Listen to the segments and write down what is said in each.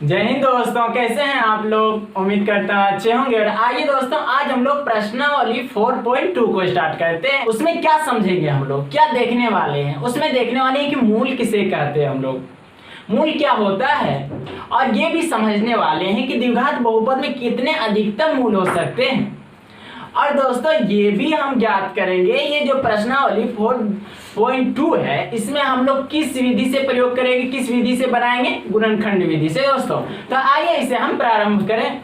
जय हिंद दोस्तों, कैसे हैं आप लोग। उम्मीद करता हूँ अच्छे होंगे। और आइए दोस्तों, आज हम लोग प्रश्नावली 4.2 को स्टार्ट करते हैं। उसमें क्या समझेंगे हम लोग, क्या देखने वाले हैं। उसमें देखने वाले हैं कि मूल किसे कहते हैं हम लोग, मूल क्या होता है, और ये भी समझने वाले हैं कि द्विघात बहुपद में कितने अधिकतम मूल हो सकते हैं। और दोस्तों ये भी हम ज्ञात करेंगे, ये जो प्रश्नावली 4.2 है इसमें हम लोग किस विधि से प्रयोग करेंगे, किस विधि से बनाएंगे, गुणनखंड विधि से दोस्तों। तो आइए इसे हम प्रारंभ करें।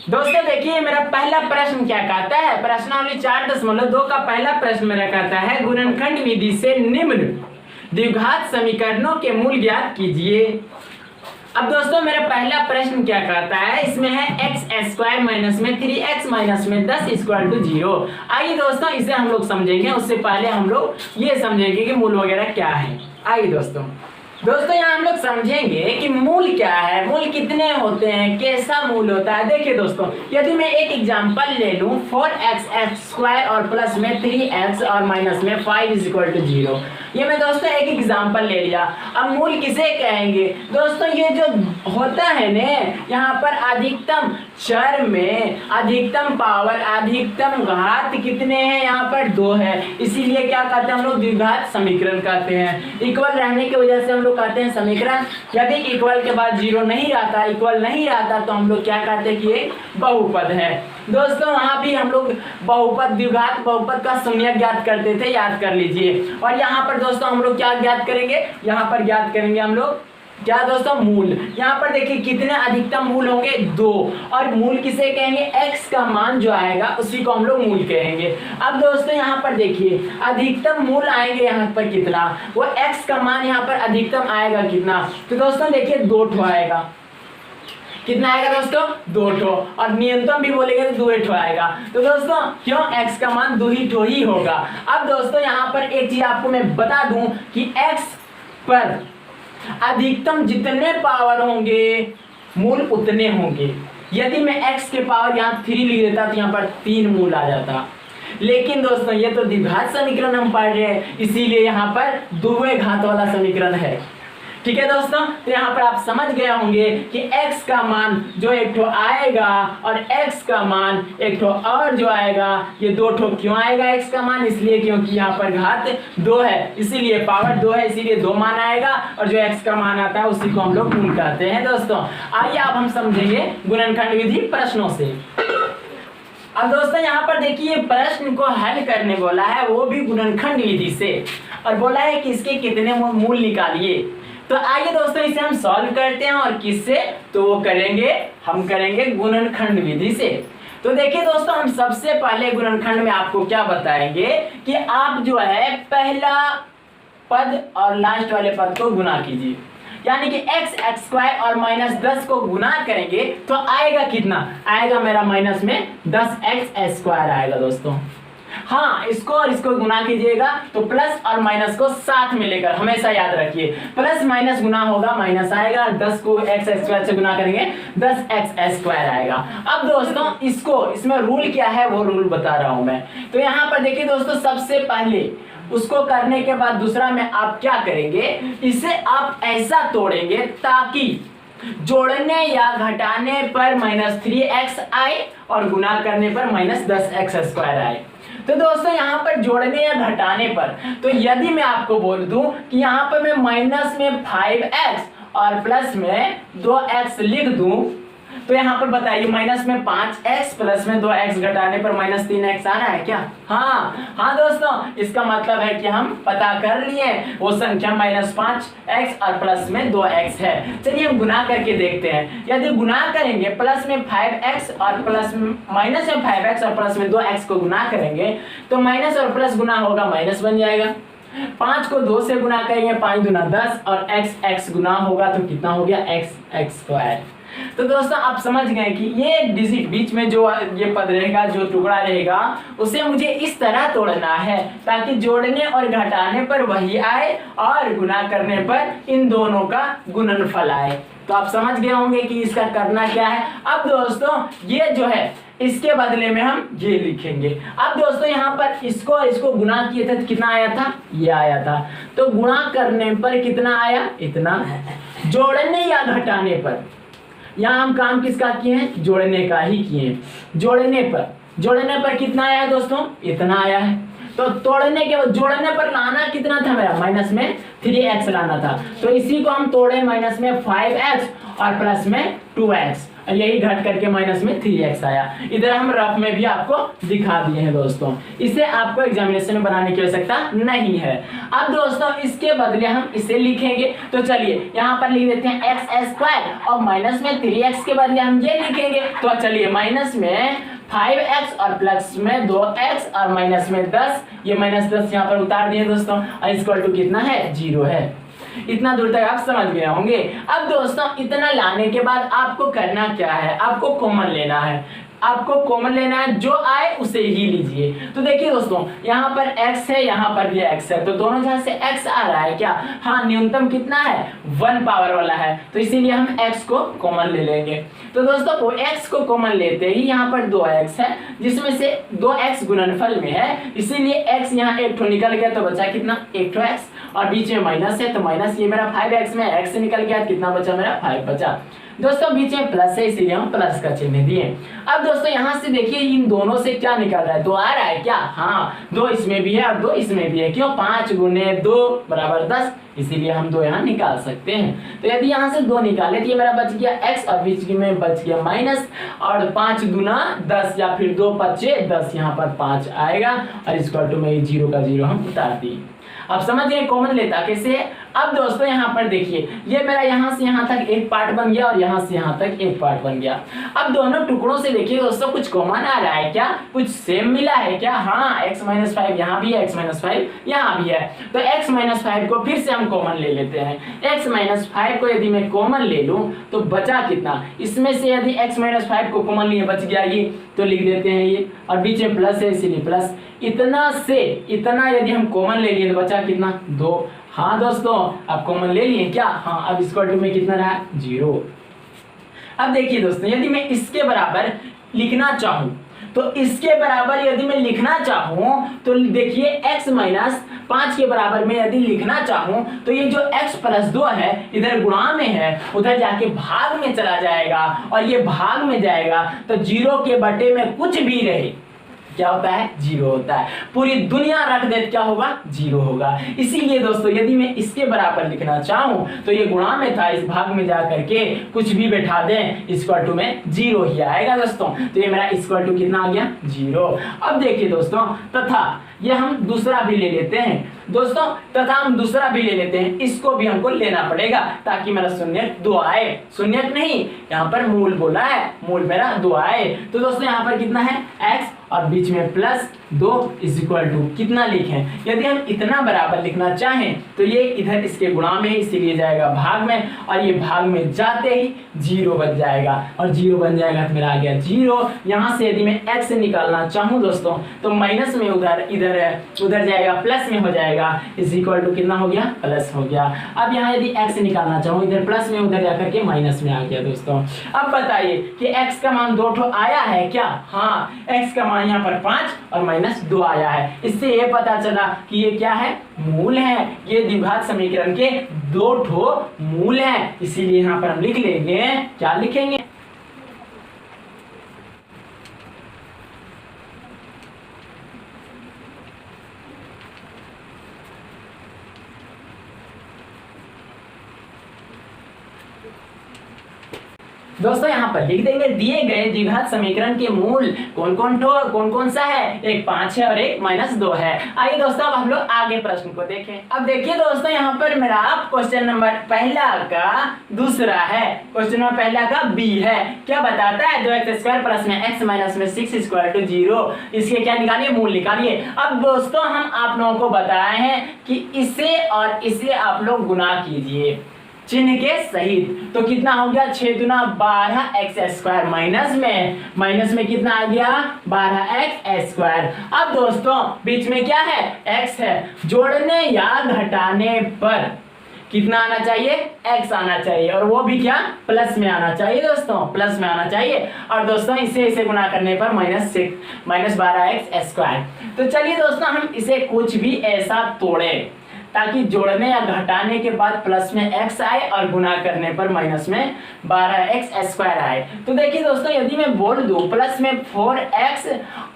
दोस्तों देखिए, मेरा पहला प्रश्न क्या कहता है, प्रश्नावली 4.2 का पहला प्रश्न मेरा कहता है, गुणनखंड विधि से निम्न द्विघात समीकरणों के मूल ज्ञात कीजिए। अब दोस्तों मेरा पहला प्रश्न क्या कहता है, इसमें है x² माइनस में 3x माइनस में 10 इक्वल टू 0। आइए दोस्तों इसे हम लोग समझेंगे, उससे पहले हम लोग ये समझेंगे कि मूल वगैरह क्या है। आइए दोस्तों यहाँ हम लोग समझेंगे कि मूल क्या है, मूल कितने होते हैं, कैसा मूल होता है। देखिए दोस्तों, यदि मैं एक एग्जांपल ले लूं 4x² और प्लस में 3x और माइनस में 5 इज इक्वल टू 0, ये मैं दोस्तों एक एग्जांपल ले लिया। अब मूल किसे कहेंगे दोस्तों, ये जो होता है ना, यहाँ पर अधिकतम चर में अधिकतम पावर, अधिकतम घात कितने हैं, यहाँ पर 2 है, इसीलिए क्या कहते हैं हम लोग, द्विघात समीकरण कहते हैं। इक्वल रहने की वजह से हम लोग कहते हैं समीकरण। यदि इक्वल के बाद 0 नहीं रहता, इक्वल नहीं रहता, तो हम लोग क्या कहते हैं कि ये बहुपद है। दोस्तों वहां भी हम लोग बहुपद, द्विघात बहुपद का शून्य ज्ञात करते थे, याद कर लीजिए। और यहाँ पर दोस्तों हम लोग क्या ज्ञात करेंगे, यहाँ पर ज्ञात करेंगे हम लोग क्या दोस्तों, मूल। यहाँ पर देखिए कितने अधिकतम मूल होंगे, 2। और मूल किसे कहेंगे, x का मान जो आएगा उसी को हम लोग मूल कहेंगे। अब दोस्तों यहाँ पर देखिए अधिकतम मूल आएंगे यहाँ पर कितना, वो x का मान यहाँ पर अधिकतम आएगा कितना, तो दोस्तों देखिए 2 ठो आएगा। कितना आएगा दोस्तों, 2 ठो। और न्यूनतम भी बोलेंगे तो 2 ठो आएगा। तो दोस्तों क्यों, x का मान 2 ही ठो ही होगा। अब दोस्तों यहाँ पर एक चीज आपको मैं बता दूं कि x पर अधिकतम जितने पावर होंगे मूल उतने होंगे। यदि मैं x के पावर यहाँ 3 लिख देता तो यहाँ पर 3 मूल आ जाता। लेकिन दोस्तों ये तो द्विघात समीकरण हम पढ़ रहे हैं, इसीलिए यहाँ पर द्विघात घात वाला समीकरण है। ठीक है दोस्तों, तो यहाँ पर आप समझ गए होंगे कि x का मान जो एक ठो आएगा और x का मान एक ठो और जो आएगा, ये 2 ठो क्यों आएगा x का मान, इसलिए क्योंकि यहाँ पर घात 2 है, इसीलिए पावर 2 है, इसीलिए 2 मान आएगा। और जो x का मान आता है उसी को हम लोग मूल कहते हैं। दोस्तों आइए अब हम समझेंगे गुणनखंड विधि प्रश्नों से। अब दोस्तों यहाँ पर देखिए प्रश्न को हल करने बोला है, वो भी गुणनखंड विधि से, और बोला है कि इसके कितने मूल निकालिए। तो आइए दोस्तों इसे हम सॉल्व करते हैं, और किससे, तो वो करेंगे, हम करेंगे गुणनखंड विधि से। तो देखिए दोस्तों, हम सबसे पहले गुणनखंड में आपको क्या बताएंगे कि आप जो है पहला पद और लास्ट वाले पद को गुना कीजिए, यानी कि x² और माइनस 10 को गुना करेंगे तो आएगा कितना, आएगा मेरा माइनस में 10x² आएगा दोस्तों। हाँ, इसको और इसको गुना कीजिएगा तो प्लस और माइनस को साथ में लेकर, हमेशा याद रखिए प्लस माइनस गुना होगा, माइनस आएगा, 10 को x² से गुना करेंगे 10x² आएगा। अब दोस्तों इसको, इसमें रूल क्या है वो रूल बता रहा हूं मैं। तो यहाँ पर देखिए दोस्तों, सबसे पहले उसको करने के बाद दूसरा में आप क्या करेंगे, इसे आप ऐसा तोड़ेंगे ताकि जोड़ने या घटाने पर -3x आए और गुना करने पर -10x² आए। तो दोस्तों यहाँ पर जोड़ने या घटाने पर, तो यदि मैं आपको बोल दूं कि यहाँ पर मैं माइनस में 5x और प्लस में 2x लिख दूं, तो यहाँ पर बताइए माइनस में 5x प्लस में 2x घटाने पर -3x आ रहा है क्या। हाँ दोस्तों, इसका मतलब है कि हम पता कर लिए वो संख्या -5x और प्लस में 2x है। चलिए हम गुना करके देखते हैं। यदि गुना करेंगे प्लस में 5x और प्लस माइनस में 5x और प्लस में 2x को गुना करेंगे तो माइनस और प्लस गुना होगा, माइनस बन जाएगा। 5 को 2 से गुना करेंगे, 5 दूना 10, और x गुना होगा तो कितना हो गया, x²। तो दोस्तों आप समझ गए कि ये डिजिट बीच में जो ये पद रहेगा, जो टुकड़ा रहेगा, उसे मुझे इस तरह तोड़ना है ताकि जोड़ने और घटाने पर वही आए और गुना करने पर इन दोनों का गुणनफल आए। तो आप समझ गए होंगे कि इसका करना क्या है। अब दोस्तों ये जो है इसके बदले में हम ये लिखेंगे। अब दोस्तों यहाँ पर इसको गुना किए थे तो कितना आया था, ये आया था। तो गुणा करने पर कितना आया, इतना। जोड़ने या घटाने पर यहाँ हम काम किसका किए हैं, जोड़ने का ही किए हैं। जोड़ने पर कितना आया है दोस्तों, इतना आया है। तो तोड़ने के जोड़ने पर लाना कितना था मेरा, माइनस में 3x लाना था। तो इसी को हम तोड़े, माइनस में 5x और प्लस में 2x, यही घट करके माइनस में 3x आया। इधर हम रफ में भी आपको दिखा दिए हैं दोस्तों। इसे आपको एग्जामिनेशन में बनाने की आवश्यकता नहीं है। अब दोस्तों इसके बदले हम इसे लिखेंगे। तो चलिए यहाँ पर लिख देते हैं x² और माइनस में 3x के बदले हम ये लिखेंगे। तो चलिए माइनस में 5x और प्लस में 2x और माइनस में 10, ये माइनस 10 यहाँ पर उतार दिए दोस्तों, और इक्वल टू कितना है, 0 है। इतना दूर तक आप समझ गए होंगे। अब दोस्तों इतना लाने के बाद आपको करना क्या है, आपको कॉमन लेना है। आपको कॉमन लेना है, जो आए उसे ही लीजिए। तो देखिए दोस्तों यहाँ पर x है, यहाँ पर भी x है, तो दोनों जगह से x आ रहा है क्या, हाँ न्यूनतम कितना है, 1 पावर वाला है, तो इसीलिए हम x को कॉमन ले लेंगे। तो दोस्तों वो x को कॉमन लेते ही यहाँ पर 2x है, जिसमें से 2x गुणनफल में है, इसीलिए x यहाँ एक ठो निकल गया, तो बचा कितना, एक ठो x, और बीच में माइनस है, तो माइनस ये मेरा 5x में x निकल गया, कितना बचा मेरा, 5 बचा। दोस्तों बीच में प्लस है, इसीलिए हम प्लस का चिन्ह दिए। अब दोस्तों यहाँ से देखिए इन दोनों से क्या निकल रहा है, 2 आ रहा है क्या, हाँ 2 इसमें भी है और 2 इसमें भी है, क्यों, 5 गुने 2 बराबर 10, इसीलिए हम 2 यहाँ निकाल सकते हैं। तो यदि यहाँ से 2 निकाले तो ये मेरा बच गया x और बीच में बच गया माइनस, और 5 गुना 10 या फिर 2 5 10, यहाँ पर 5 आएगा, और इक्वल टू में 0 का 0 हम उतार दिए। अब समझ गए कॉमन लेता कैसे। अब दोस्तों यहाँ पर देखिए ये मेरा यहाँ से यहाँ तक एक पार्ट बन गया और यहाँ से यहाँ तक एक पार्ट बन गया। अब दोनों टुकड़ों से देखिए दोस्तों कुछ कॉमन आ रहा है क्या, कुछ सेम मिला है क्या, हाँ x-5 यहाँ भी है, x-5 यहाँ भी है। तो x-5 को फिर से हम कॉमन ले लेते हैं। x-5 को यदि मैं कॉमन ले लूँ तो बचा कितना, इसमें से यदि x-5 को कॉमन लिए बच गया ये, तो लिख देते हैं ये, और बीच में प्लस है इसीलिए प्लस, इतना से इतना यदि हम कॉमन ले लिए तो बचा कितना, 2। हाँ दोस्तों आप कॉमन ले लिए क्या, हाँ अब इक्वल टू में कितना रहा, 0। अब देखिए दोस्तों यदि मैं इसके बराबर लिखना चाहूं, तो इसके बराबर यदि मैं लिखना चाहूं तो देखिए x-5 के बराबर में यदि लिखना चाहूं तो ये जो x + 2 है इधर गुणा में है, उधर जाके भाग में चला जाएगा, और ये भाग में जाएगा तो 0 के बटे में कुछ भी रहे क्या होता है, 0 होता है। पूरी दुनिया रख दे क्या होगा, 0 होगा। इसीलिए दोस्तों यदि मैं इसके बराबर लिखना चाहूं तो ये गुणा में था, इस भाग में जा करके कुछ भी बैठा दें इक्वल टू में 0 ही आएगा दोस्तों। तो ये मेरा इक्वल टू कितना आ गया, 0। अब देखिए दोस्तों तथा ये हम दूसरा भी ले लेते हैं दोस्तों, तथा हम दूसरा भी ले लेते हैं, इसको भी हमको लेना पड़ेगा ताकि मेरा शून्यक 2 आए। शून्यक नहीं, यहाँ पर मूल बोला है, मूल मेरा 2 आए। तो दोस्तों यहाँ पर कितना है, x और बीच में प्लस 2 इक्वल टू कितना लिखें, यदि हम इतना बराबर लिखना चाहें तो ये इधर इसके गुणा में है इसीलिए जाएगा भाग में, और ये भाग में जाते ही 0 बन जाएगा, और 0 बन जाएगा तो मेरा आ गया 0। यहाँ से यदि मैं x निकालना चाहूँ दोस्तों तो माइनस में उधर जाएगा, प्लस में हो जाएगा, इज इक्वल टू कितना हो गया, प्लस हो गया। अब यहाँ यदि x निकालना चाहूँ इधर प्लस में उधर जाकर के माइनस में आ गया दोस्तों। अब बताइए कि x का मान 2 ठो आया है क्या, हाँ x का मान यहाँ पर 5 और -2 आया है। इससे ये पता चला कि ये क्या है, मूल है, ये द्विघात समीकरण के 2 ठो मूल हैं, इसीलिए यहाँ पर हम लिख लेंगे, क्या लिखेंगे, दोस्तों यहाँ पर लिख देंगे दिए गए द्विघात समीकरण के मूल कौन कौन सा है, एक 5 है और एक -2 है। आइए दोस्तों अब हम लोग आगे प्रश्न को देखें। अब देखिए दोस्तों यहाँ पर मेरा क्वेश्चन नंबर पहला का दूसरा है, क्वेश्चन नंबर पहला का बी है। क्या बताता है, 2x² प्लस में x माइनस में 6 इक्वल टू 0, इसके क्या निकालिए, मूल निकालिए। अब दोस्तों हम आप लोगों को बताए हैं कि इसे और इसे आप लोग गुना कीजिए चिन्ह के सहित, तो कितना हो गया, 6 दूना 12x² माइनस में कितना आ गया, 12x²। अब दोस्तों बीच में क्या है, x है, जोड़ने या घटाने पर कितना आना चाहिए, x आना चाहिए, और वो भी क्या, प्लस में आना चाहिए दोस्तों, प्लस में आना चाहिए। और दोस्तों इसे गुना करने पर -12x²। तो चलिए दोस्तों हम इसे कुछ भी ऐसा तोड़े, ताकि जोड़ने या घटाने के बाद प्लस में x आए और गुना करने पर माइनस में 12x² आए। तो देखिए दोस्तों, यदि मैं बोल दूं प्लस में 4x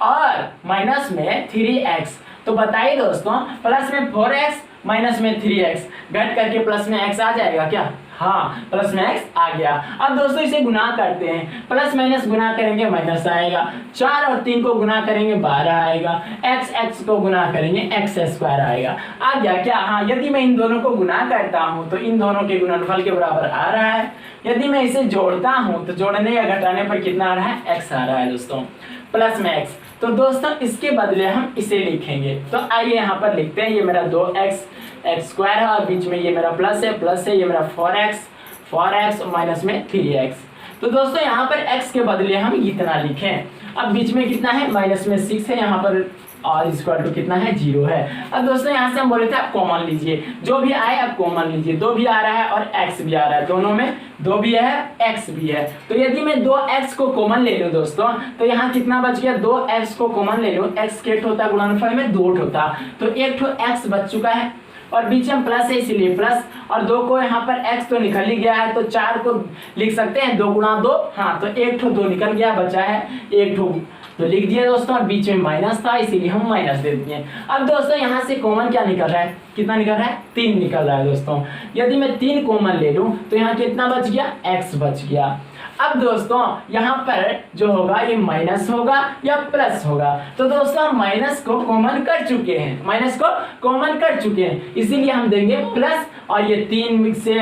और माइनस में 3x, तो बताइए दोस्तों प्लस में 4x माइनस में 3x घट करके प्लस में x आ जाएगा क्या? हाँ, प्लस में x आ गया। अब दोस्तों इसे गुना करते हैं, प्लस माइनस गुना करेंगे माइनस आएगा, 4 और 3 को गुना करेंगे 12 आएगा, x को गुना करेंगे x² आएगा। आ गया क्या? हाँ, यदि मैं इन दोनों को गुना करता हूँ तो इन दोनों के गुणनफल के बराबर आ रहा है। यदि मैं इसे जोड़ता हूँ तो जोड़ने या घटाने पर कितना आ रहा है? x आ रहा है दोस्तों, प्लस में x। तो दोस्तों इसके बदले हम इसे लिखेंगे, तो आइए यहाँ पर लिखते हैं, ये मेरा 2x² है और बीच में ये मेरा प्लस है, ये मेरा 4x और माइनस में 3x। तो दोस्तों यहाँ पर x के बदले हम इतना लिखें। अब बीच में कितना है? माइनस में 6 है, यहाँ पर और इक्वल टू कितना है? 0 है। अब दोस्तों यहाँ से हम बोले थे आप कॉमन लीजिए, जो भी आए आप कॉमन लीजिए। 2 भी आ रहा है और x भी आ रहा है, दोनों में 2 भी है x भी है। तो यदि मैं 2x को कॉमन ले लूँ दोस्तों, तो यहाँ कितना बच गया? 2x को कॉमन ले लूँ, x के होता गुणनफल में 2 होता, तो एक x बच चुका है और बीच में प्लस है इसलिए प्लस, और 2 को यहाँ पर x तो निकल ही गया है, तो 4 को लिख सकते हैं 2 गुणा 2। हाँ, तो 1 2 निकल गया, बचा है 1 तो लिख दिया दोस्तों, और बीच में माइनस था इसीलिए हम माइनस दे दिए। अब दोस्तों यहाँ से कॉमन क्या निकल रहा है? कितना निकल रहा है? 3 निकल रहा है दोस्तों। यदि मैं 3 कॉमन ले लूँ तो यहाँ कितना बच गया? x बच गया। अब दोस्तों यहाँ पर जो होगा ये माइनस होगा या प्लस होगा, तो दोस्तों हम माइनस को कॉमन कर चुके हैं, इसीलिए हम देंगे प्लस, और ये 3 से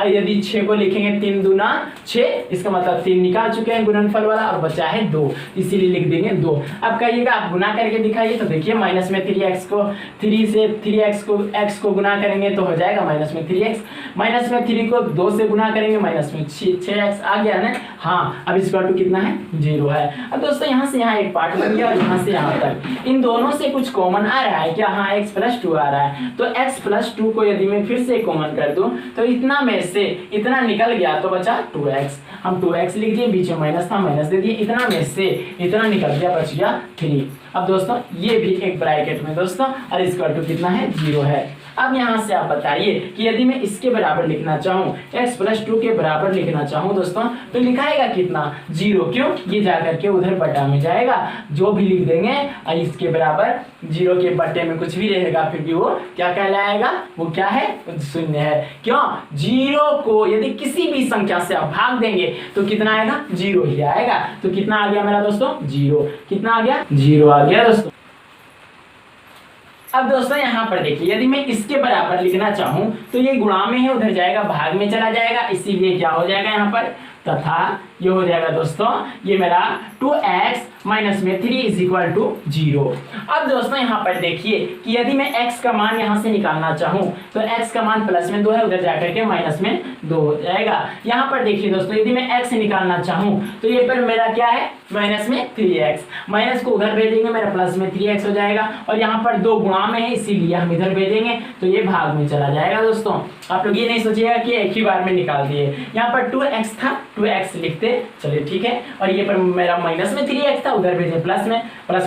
यदि 6 को लिखेंगे 3 दूना 6, इसका मतलब 3 निकाल चुके हैं गुणनफल वाला और बचा है 2, इसीलिए लिख देंगे 2। अब कहिएगा आप गुना करके दिखाइए, तो देखिए माइनस में 3x को 3 से 3x को x को गुना करेंगे तो हो जाएगा माइनस में 3x, माइनस में 3 को 2 से गुना करेंगे माइनस में 6x आ गया ना। हाँ, अब इसका टू कितना है? 0 है। अब दोस्तों यहाँ से यहाँ एक पार्ट बन गया और यहाँ से यहाँ तक इन दोनों से कुछ कॉमन आ रहा है क्या? हाँ, x + 2 आ रहा है, तो x + 2 को यदि मैं फिर से कॉमन कर दूं तो इतना में से इतना निकल गया तो बचा 2x, हम 2x लिख दिए, बीच में माइनस था माइनस दे दिए, इतना में से इतना निकल गया, बच गया 3। अब दोस्तों ये भी एक ब्रैकेट में दोस्तों, और इसका टू कितना है? 0 है। अब यहाँ से आप बताइए कि यदि मैं इसके बराबर लिखना चाहूँ, x + 2 के बराबर लिखना चाहूँ दोस्तों, तो लिखाएगा कितना? 0। क्यों? ये जाकर के उधर बटा में जाएगा, जो भी लिख देंगे और इसके बराबर 0 के बटे में कुछ भी रहेगा फिर भी वो क्या कहलाएगा? वो क्या है? 0 है। क्यों? 0 को यदि किसी भी संख्या से आप भाग देंगे तो कितना आएगा? 0 ही आएगा। तो कितना आ गया मेरा दोस्तों? 0। कितना आ गया? 0 आ गया दोस्तों। अब दोस्तों यहाँ पर देखिए, यदि मैं इसके बराबर लिखना चाहूँ तो ये गुणा में है, उधर जाएगा भाग में चला जाएगा, इसीलिए क्या हो जाएगा यहाँ पर? तथा ये हो जाएगा दोस्तों, ये मेरा 2x माइनस में 3 = 0। अब दोस्तों यहाँ पर देखिए कि यदि मैं x का मान यहाँ से निकालना चाहूँ तो x का मान प्लस में 2 है, उधर जाकर के माइनस में 2 हो जाएगा। यहाँ पर देखिए दोस्तों, यदि मैं x निकालना चाहूँ तो ये पर मेरा क्या है? माइनस में 3x, माइनस को उधर भेजेंगे मेरा प्लस में 3x हो जाएगा, और यहाँ पर 2 गुणा में है इसीलिए हम इधर भेजेंगे तो ये भाग में चला जाएगा। दोस्तों आप लोग ये नहीं सोचिएगा कि एक ही बार में निकाल दिए, यहाँ पर 2x था 2x लिखते, चलिए ठीक है, और ये पर मेरा माइनस में 3x था, उधर भेजे प्लस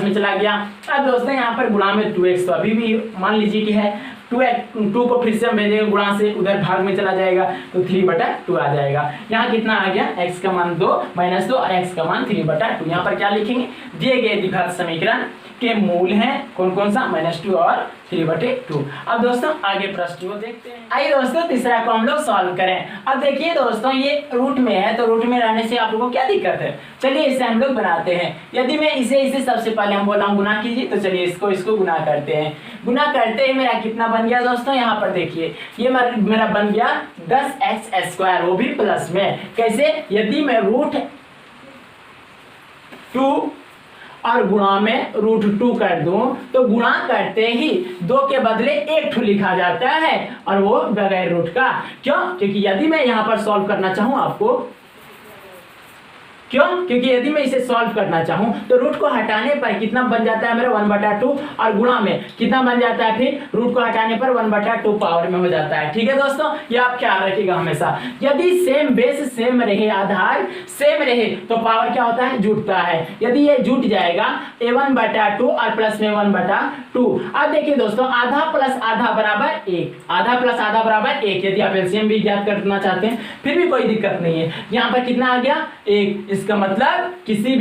में चला गया। अब दोस्तों यहाँ पर गुणा में 2x तो अभी भी मान लीजिए कि है, 2 को फिर से हम भेजेंगे गुणा से, उधर भाग में चला जाएगा तो 3/2 आ जाएगा। यहाँ कितना आ गया? x का मान 2 - 2 और x का मान 3/2। यहाँ पर क्या लिखेंगे? दिए गए द्विघात समीकरण के मूल हैं कौन कौन सा? -2 और 3/2। अब दोस्तों आगे प्रश्न को देखते हैं। आइए दोस्तों तीसरा को हम लोग सॉल्व करें। अब देखिए दोस्तों, ये रूट में है तो रूट में रहने से आप लोगों को क्या दिक्कत है? चलिए इसे हम लोग बनाते हैं। यदि मैं इसे सबसे पहले हम बोला हूँ गुना कीजिए, तो चलिए इसको गुना करते हैं। गुना करते ही मेरा कितना बन गया दोस्तों? यहाँ पर देखिए ये मेरा बन गया 10x², वो भी प्लस में। कैसे? यदि मैं √2 और गुणा में √2 कर दूं तो गुणा करते ही 2 के बदले 1 लिखा जाता है, और वो बगैर रूट का। क्यों? क्योंकि यदि मैं यहाँ पर सॉल्व करना चाहूँ आपको क्यों? क्योंकि यदि मैं इसे सॉल्व करना चाहूं तो रूट को हटाने पर कितना बन जाता है मेरा 1/2 और गुणा में कितना बन जाता है, फिर रूट को हटाने पर 1/2 पावर में हो जाता है। ठीक है दोस्तों, ये आप ख्याल रखिएगा हमेशा। यदि सेम बेस सेम रहे, आधार सेम रहे तो पावर क्या होता है, जुटता है। यदि ये जुट जाएगा a1/2 और प्लस में 1/2। अब देखिए दोस्तों, आधा प्लस आधा बराबर 1, आधा प्लस आधा बराबर 1। यदि आप एलसीएम भी ज्ञात करना चाहते हैं फिर भी कोई दिक्कत नहीं है। यहाँ पर कितना आ गया, 1। इसका मतलब किसी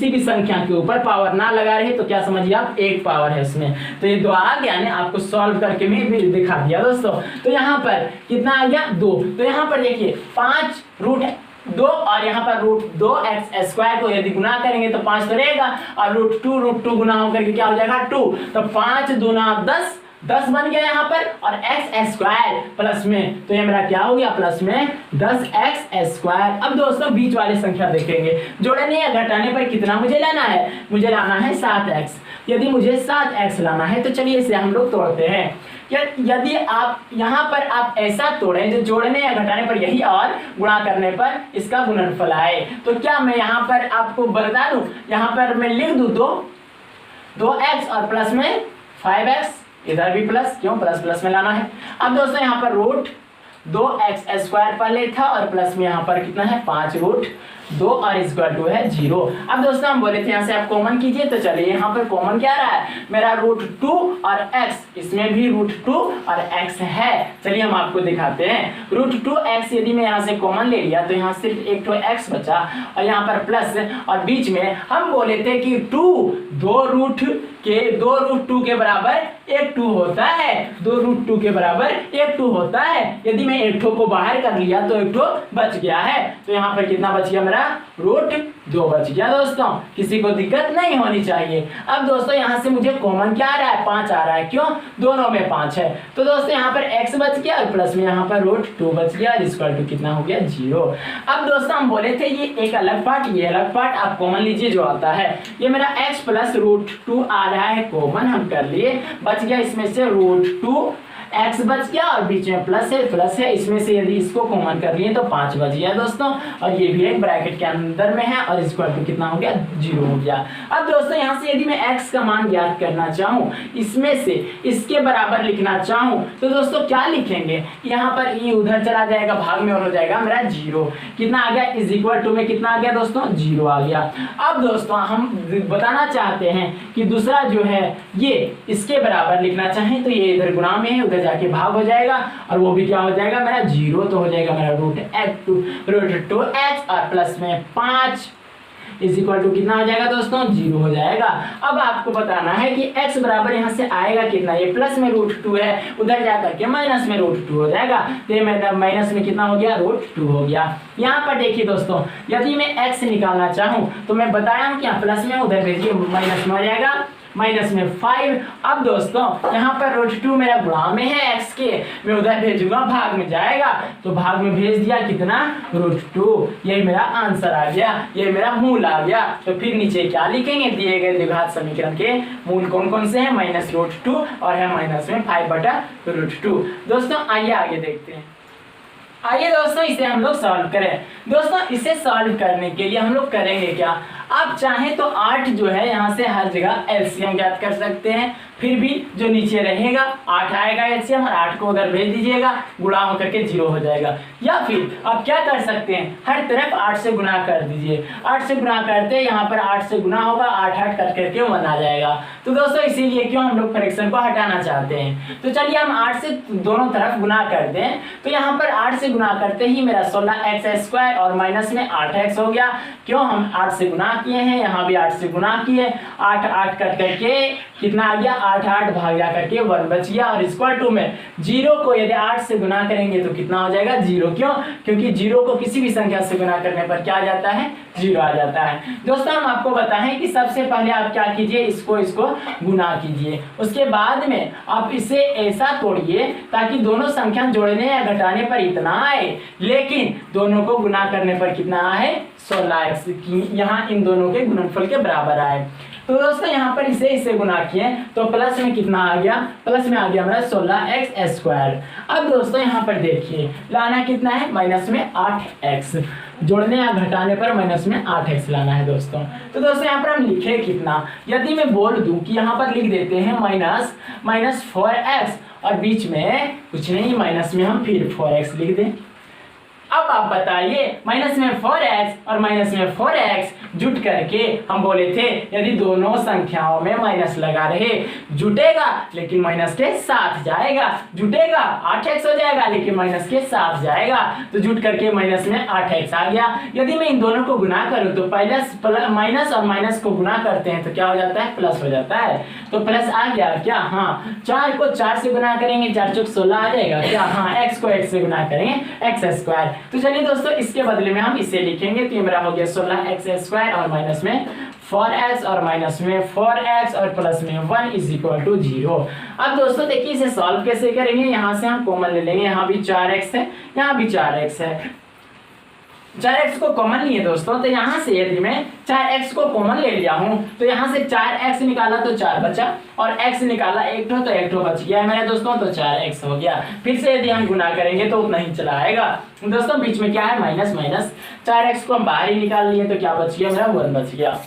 भी संख्या के ऊपर पावर ना लगा रहे तो क्या समझिए आप, 1 पावर है इसमें। तो ये 2 आ गया ने आपको सॉल्व करके भी दिखा दिया दोस्तों। तो यहाँ पर कितना आ गया, 2। तो यहाँ पर देखिए 5 रूट 2 और यहाँ पर रूट 2x² को यदि गुना करेंगे तो 5 तो रहेगा और रूट 2 गुना होकर के क्या हो जाएगा 2। तो 5 दूना 10 बन गया यहाँ पर और x² प्लस में, तो ये मेरा क्या हो गया, प्लस में 10x²। अब दोस्तों बीच वाली संख्या देखेंगे, जोड़ने या घटाने पर कितना मुझे लाना है, मुझे लाना है 7x। यदि मुझे 7x लाना है तो चलिए इसे हम लोग तोड़ते हैं। यदि आप यहाँ पर आप ऐसा तोड़ें जो जोड़ने या घटाने पर यही और गुणा करने पर इसका गुणनफल आए, तो क्या मैं यहाँ पर आपको बता दूं, यहाँ पर मैं लिख दूं 2x और प्लस में 5x, इधर भी प्लस, क्यों, प्लस में लाना है। अब दोस्तों यहाँ पर रूट 2x² पहले था और प्लस में यहाँ पर कितना है 5 रूट 2 और इक्वल टू है 0। अब दोस्तों हम बोले थे यहाँ से आप कॉमन कीजिए, तो चलिए यहाँ पर कॉमन क्या रहा है मेरा, रूट 2 और x, इसमें भी रूट 2 और x है। चलिए हम आपको दिखाते हैं। रूट 2x यदि मैं यहाँ से कॉमन ले लिया तो यहाँ सिर्फ एक तो x बचा और यहाँ पर प्लस, और बीच में हम बोले थे कि 2 रूट 2 के बराबर 1 2 होता है, 2 रूट 2 के बराबर 1 2 होता है। यदि मैं 1 को बाहर कर लिया तो 1 बच गया है, तो यहाँ पर कितना बच गया मेरा, रूट 2 बच गया दोस्तों। किसी को दिक्कत नहीं होनी चाहिए। अब दोस्तों यहाँ से मुझे कॉमन क्या आ रहा है, 5 आ रहा है, क्यों, दोनों में 5 है। तो दोस्तों यहाँ पर x बच गया और प्लस में यहाँ पर रूट 2 बच गया और इक्वल टू कितना हो गया, 0। अब दोस्तों हम बोले थे ये एक अलग पार्ट, ये अलग पार्ट आप कॉमन लीजिए जो आता है। ये मेरा x प्लस रूट 2 आ रहा है कॉमन, हम कर लिए, बच गया इसमें से रूट 2, x बच गया और बीच में प्लस है, इसमें से यदि इसको कॉमन कर लिए तो 5 बच गया दोस्तों, और ये भी एक ब्रैकेट के अंदर में है और इक्वल टू कितना हो गया, 0 हो गया। अब दोस्तों यहाँ से यदि मैं x का मान ज्ञात करना चाहूँ, इसमें से इसके बराबर लिखना चाहूँ तो दोस्तों क्या लिखेंगे, यहाँ पर e उधर चला जाएगा, भाग में और हो जाएगा मेरा 0। कितना आ गया, इज इक्वल टू में कितना आ गया दोस्तों, 0 आ गया। अब दोस्तों हम बताना चाहते हैं कि दूसरा जो है ये इसके बराबर लिखना चाहें तो ये इधर गुणा में है, उधर जाके भाग हो जाएगा और वो भी क्या हो जाएगा मेरा 0। तो हो जाएगा मेरा रूट 2x और प्लस में 5 इज इक्वल टू कितना हो जाएगा दोस्तों, 0 हो जाएगा। अब आपको बताना है कि x बराबर यहाँ से आएगा कितना, ये प्लस में रूट 2 है, उधर जाकर के माइनस में रूट 2 हो जाएगा, तो ये माइनस में कितना हो गया, रूट 2 हो गया। यहाँ पर देखिए दोस्तों, यदि मैं x निकालना चाहूँ तो मैं बताया हूँ क्या, प्लस में उधर भेजिए माइनस में हो जाएगा, माइनस में 5। अब दोस्तों यहाँ पर रूट 2 मेरा गुणा में है x के, मैं उधर भेजूंगा, भाग में जाएगा तो भाग में भेज दिया कितना, रूट 2। यही मेरा आंसर आ गया, ये मेरा मूल आ गया। तो फिर नीचे क्या लिखेंगे, दिए गए द्विघात समीकरण के मूल कौन कौन से हैं, माइनस रूट 2 और है माइनस में 5/√2। दोस्तों आइए आगे देखते हैं। आइए दोस्तों इसे हम लोग सॉल्व करें। दोस्तों इसे सॉल्व करने के लिए हम लोग करेंगे क्या, आप चाहें तो 8 जो है यहाँ से हर जगह एलसीएम ज्ञात कर सकते हैं, फिर भी जो नीचे रहेगा 8 आएगा एलसीएम और 8 को उधर भेज दीजिएगा, गुणा होकर के 0 हो जाएगा। या फिर आप क्या कर सकते हैं, हर तरफ 8 से गुणा कर दीजिए, 8 से गुणा करते यहाँ पर 8 से गुणा होगा, 8 कट करके 1 आ जाएगा। तो दोस्तों इसीलिए क्यों हम लोग फ्रैक्शन को हटाना चाहते हैं। तो चलिए हम 8 से दोनों तरफ गुणा कर दें, तो यहाँ पर 8 से गुणा करते ही मेरा 16x² और माइनस में 8x हो गया, क्यों हम 8 से गुणा किए हैं, यहाँ भी 8 से गुणा किए, 8 कट करके कितना आ गया, 8 भाग जा करके 1 बच गया और इक्वल टू में 0 को यदि 8 से गुणा करेंगे तो कितना हो जाएगा, 0। क्यों, क्योंकि 0 को किसी भी संख्या से गुणा करने पर क्या आ जाता है, 0 आ जाता है। दोस्तों हम आपको बताएं कि सबसे पहले आप क्या कीजिए, इसको गुणा कीजिए, उसके बाद में आप इसे ऐसा तोड़िए ताकि दोनों संख्या जोड़ने या घटाने पर इतना आए, लेकिन दोनों को गुणा करने पर कितना आए, 16x की यहाँ इन दोनों के गुणनफल के बराबर आए। तो दोस्तों यहाँ पर इसे गुणा किए तो प्लस में कितना आ गया, प्लस में आ गया हमारा 16x²। अब दोस्तों यहाँ पर देखिए लाना कितना है, माइनस में 8x। जोड़ने या घटाने पर माइनस में 8x लाना है दोस्तों। तो दोस्तों यहाँ पर हम लिखे कितना, यदि मैं बोल दूं कि यहाँ पर लिख देते हैं माइनस 4x और बीच में कुछ नहीं, माइनस में हम फिर 4x लिख दें। अब आप बताइए, माइनस में 4x और माइनस में 4x जुट करके हम बोले थे यदि दोनों संख्याओं में माइनस लगा रहे जुटेगा लेकिन माइनस के साथ जाएगा, जुटेगा 8x हो जाएगा लेकिन माइनस के साथ जाएगा, तो जुट करके माइनस में 8x आ गया। यदि मैं इन दोनों को गुना करूं तो माइनस और माइनस को गुना करते हैं तो क्या हो जाता है, प्लस हो जाता है। तो प्लस आ गया क्या, हाँ 4 को 4 से गुना करेंगे 4 चौक 16 आ जाएगा क्या, हाँ x को x से गुना करेंगे x स्क्वायर। तो चलिए दोस्तों इसके बदले में हम इसे लिखेंगे, तो ये मेरा हो गया 16x स्क्वायर और माइनस में 4x और माइनस में 4x और प्लस में 1 इज इक्वल टू 0। अब दोस्तों देखिए इसे सॉल्व कैसे करेंगे, यहाँ से हम कॉमन ले लेंगे, यहाँ भी 4x है यहाँ भी 4x है, 4x को कॉमन लिए दोस्तों, तो यहाँ से यदि मैं 4x को कॉमन ले लिया हूँ तो यहाँ से 4x निकाला तो 4 बचा और x निकाला एक तो 1 बच गया मेरे दोस्तों, तो 4x हो गया। फिर से यदि हम गुना करेंगे तो उतना ही चला आएगा दोस्तों, बीच में क्या है माइनस माइनस, 4x को हम बाहर ही निकाल लिए तो क्या बच गया मेरा 1 बच गया।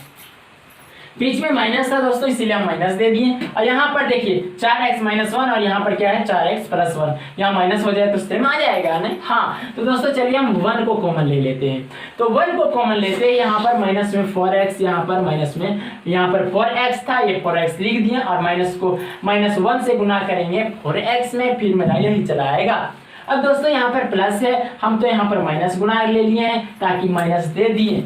बीच में माइनस था दोस्तों इसीलिए हम माइनस दे दिए, और यहाँ पर देखिए 4x माइनस 1 और यहाँ पर क्या है 4x प्लस 1, यहाँ माइनस हो जाए तो सेम आ जाएगा ना, हाँ। तो दोस्तों चलिए हम 1 को कॉमन ले लेते हैं, तो 1 को कॉमन लेते हैं, यहाँ पर माइनस में 4x, यहाँ पर माइनस में यहाँ पर 4x था, ये 4x लिख दिए और माइनस को माइनस 1 से गुना करेंगे 4x में, फिर मेरा यही चला आएगा। अब दोस्तों यहाँ पर प्लस है, हम तो यहाँ पर माइनस गुना ले लिए हैं ताकि माइनस दे दिए,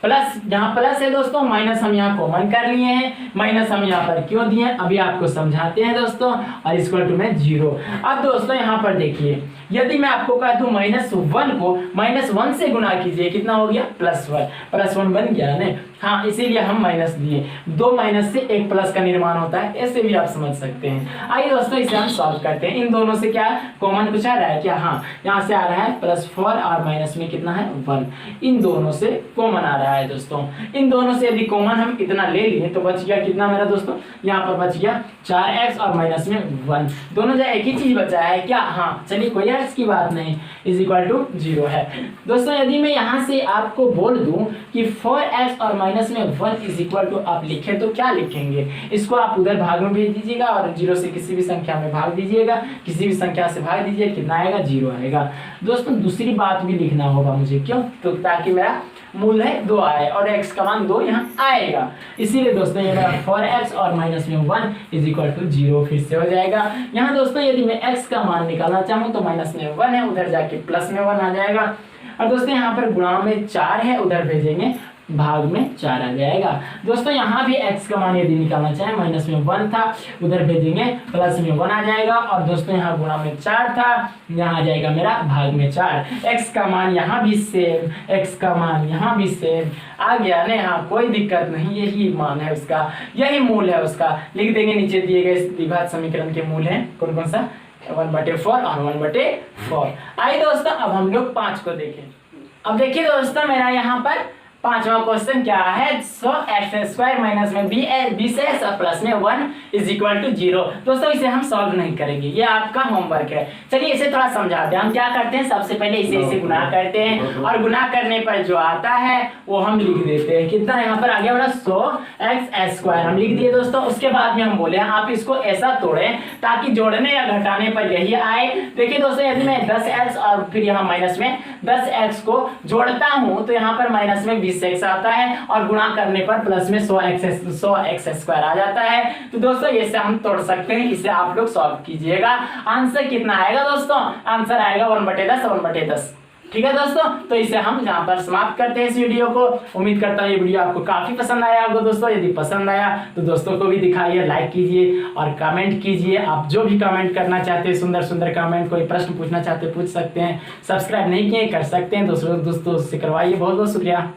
प्लस यहाँ प्लस है दोस्तों, माइनस हम यहाँ कॉमन कर लिए हैं, माइनस हम यहाँ पर क्यों दिए अभी आपको समझाते हैं दोस्तों, और इक्वल टू में 0। अब दोस्तों यहाँ पर देखिए यदि मैं आपको कह दूं -1 को -1 से गुना कीजिए, कितना हो गया +1 बन गया ना, हाँ इसीलिए हम माइनस दिए, 2 माइनस से एक प्लस का निर्माण होता है, ऐसे भी आप समझ सकते हैं। आइए दोस्तों इसे हम सॉल्व करते हैं, इन दोनों से क्या कॉमन कुछ आ रहा है क्या, हाँ यहाँ से आ रहा है +4 और माइनस में कितना है 1, इन दोनों से कॉमन आ रहा है दोस्तों। इन दोनों से यदि कॉमन हम इतना ले लिए तो बच गया कितना मेरा दोस्तों, यहाँ पर बच गया 4x और माइनस में 1, दोनों जगह एक ही चीज बचा है क्या, हाँ चलिए कोई हर्ष की बात नहीं, इज इक्वल टू 0 है दोस्तों। यदि मैं यहाँ से आपको बोल दूं कि 4x और माइनस में 1 इज इक्वल टू आप लिखे तो क्या लिखेंगे, इसको आप उधर भाग में भेज दीजिएगा और 0 से किसी भी संख्या में भाग दीजिएगा, किसी भी संख्या से भाग दीजिए, कितना आएगा 0 आएगा दोस्तों। दूसरी बात भी लिखना होगा मुझे, क्यों, तो ताकि मेरा मूल है 2 आए और x का मान 2 यहाँ आएगा, इसीलिए दोस्तों ये मेरा 4x और माइनस में 1 इज इक्वल टू 0 फिर से हो जाएगा। यहाँ दोस्तों यदि मैं x का मान निकालना चाहूँ तो माइनस में 1 है, उधर जाके प्लस में 1 आ जाएगा, और दोस्तों यहाँ पर गुणा में 4 है, उधर भेजेंगे भाग में 4 आ जाएगा दोस्तों। यहाँ भी x का मान यदि निकालना चाहे माइनस में 1 था, उधर भेजेंगे प्लस में 1 आ जाएगा, और दोस्तों यहाँ गुणा में 4 था, यहाँ आ जाएगा मेरा भाग में 4, x का मान यहाँ भी सेम, x का मान यहाँ भी सेम आ गया ना, हाँ कोई दिक्कत नहीं, यही मान है उसका, यही मूल है उसका, लिख देंगे नीचे दिए गए द्विघात समीकरण के मूल हैं कौन कौन सा 1/4 और 1/4। आइए दोस्तों अब हम लोग 5 को देखें। अब देखिए दोस्तों मेरा यहाँ पर 5वां क्वेश्चन क्या है, 100x² माइनस में 20x और प्लस में 1 इज इक्वल टू 0। दोस्तों इसे हम सॉल्व नहीं करेंगे, ये आपका होमवर्क है। चलिए इसे थोड़ा समझाते हैं, हम क्या करते हैं, सबसे पहले इसे गुना करते हैं और गुना करने पर जो आता है वो हम लिख देते हैं, कितना यहाँ पर आ गया बड़ा 100x² हम लिख दिए दोस्तों। उसके बाद में हम बोले आप इसको ऐसा तोड़ें ताकि जोड़ने या घटाने पर यही आए। देखिए दोस्तों यदि मैं 10x और फिर यहाँ माइनस में 10x को जोड़ता हूँ तो यहाँ पर माइनस में 20x आता है और गुणा करने पर प्लस में 100x² आ जाता है। तो दोस्तों इसे हम तोड़ सकते हैं, इसे आप लोग सॉल्व कीजिएगा। आंसर कितना आएगा दोस्तों, आंसर आएगा 1/10 1/10। ठीक है दोस्तों, तो इसे हम यहाँ पर समाप्त करते हैं इस वीडियो को। उम्मीद करता हूँ ये वीडियो आपको काफी पसंद आया होगा दोस्तों। यदि पसंद आया तो दोस्तों को भी दिखाइए, लाइक कीजिए और कमेंट कीजिए। आप जो भी कमेंट करना चाहते हैं, सुंदर सुंदर कमेंट, कोई प्रश्न पूछना चाहते हैं पूछ सकते हैं। सब्सक्राइब नहीं किए कर सकते हैं, दोस्तों से करवाइए। बहुत बहुत शुक्रिया।